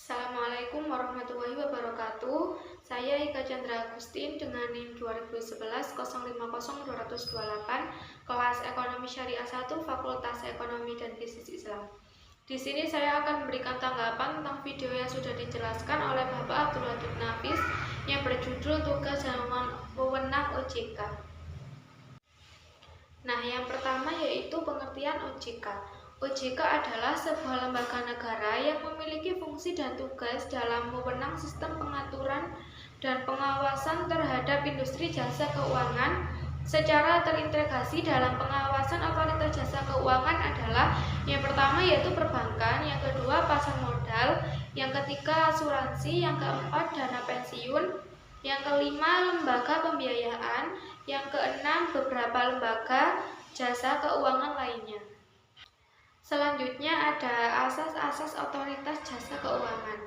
Assalamualaikum warahmatullahi wabarakatuh. Saya Ika Chandra Agustin dengan NIM 2011 050228, kelas Ekonomi Syariah 1, Fakultas Ekonomi dan Bisnis Islam. Di sini saya akan memberikan tanggapan tentang video yang sudah dijelaskan oleh Bapak Abdul Latif Nafis yang berjudul Tugas dan Wewenang OJK. Nah, yang pertama yaitu pengertian OJK. OJK adalah sebuah lembaga negara yang memiliki fungsi dan tugas dalam wewenang sistem pengaturan dan pengawasan terhadap industri jasa keuangan. Secara terintegrasi dalam pengawasan otoritas jasa keuangan adalah yang pertama yaitu perbankan, yang kedua pasar modal, yang ketiga asuransi, yang keempat dana pensiun, yang kelima lembaga pembiayaan, yang keenam beberapa lembaga jasa keuangan lainnya. Selanjutnya ada asas-asas otoritas jasa keuangan.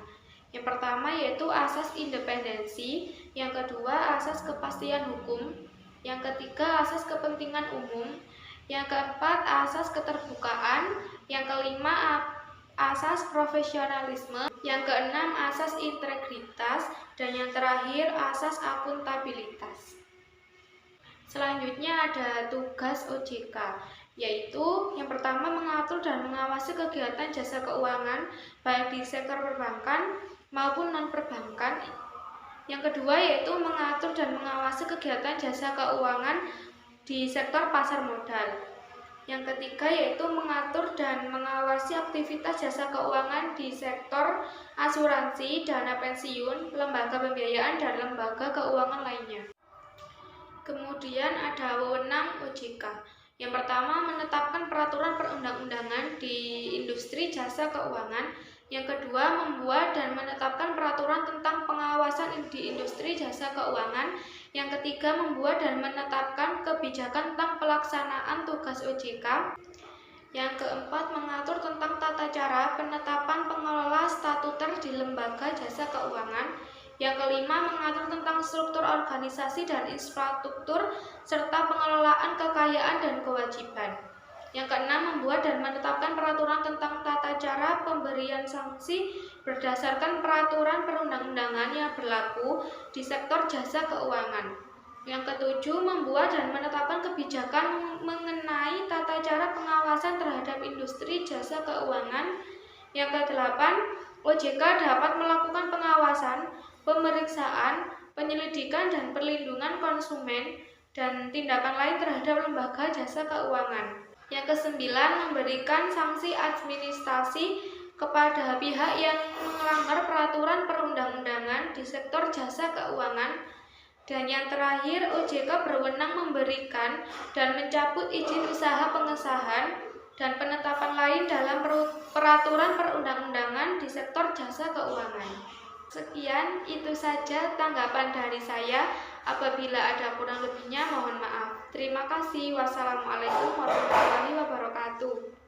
Yang pertama yaitu asas independensi, yang kedua asas kepastian hukum, yang ketiga asas kepentingan umum, yang keempat asas keterbukaan, yang kelima asas profesionalisme, yang keenam asas integritas, dan yang terakhir asas akuntabilitas. Selanjutnya ada tugas OJK, yaitu yang pertama mengatur dan mengawasi kegiatan jasa keuangan baik di sektor perbankan maupun non-perbankan. Yang kedua yaitu mengatur dan mengawasi kegiatan jasa keuangan di sektor pasar modal. Yang ketiga yaitu mengatur dan mengawasi aktivitas jasa keuangan di sektor asuransi, dana pensiun, lembaga pembiayaan, dan lembaga keuangan lainnya. Kemudian ada wewenang OJK. Yang pertama menetapkan peraturan perundang-undangan di industri jasa keuangan. Yang kedua membuat dan menetapkan peraturan tentang pengawasan di industri jasa keuangan. Yang ketiga membuat dan menetapkan kebijakan tentang pelaksanaan tugas OJK. Yang keempat mengatur tentang tata cara penetapan pengelola statuter di lembaga jasa keuangan. Yang kelima mengatur tentang struktur organisasi dan infrastruktur serta pengelolaan kekayaan dan kewajiban. Yang keenam membuat dan menetapkan peraturan tentang tata cara pemberian sanksi berdasarkan peraturan perundang-undangan yang berlaku di sektor jasa keuangan. Yang ketujuh membuat dan menetapkan kebijakan mengenai tata cara pengawasan terhadap industri jasa keuangan. Yang kedelapan, OJK dapat melakukan pengawasan, pemeriksaan, penyelidikan, dan perlindungan konsumen, dan tindakan lain terhadap lembaga jasa keuangan. Yang kesembilan, memberikan sanksi administrasi kepada pihak yang melanggar peraturan perundang-undangan di sektor jasa keuangan. Dan yang terakhir, OJK berwenang memberikan dan mencabut izin usaha pengesahan dan penetapan lain dalam peraturan perundang-undangan di sektor jasa keuangan. Sekian, itu saja tanggapan dari saya. Apabila ada kurang lebihnya, mohon maaf. Terima kasih. Wassalamualaikum warahmatullahi wabarakatuh.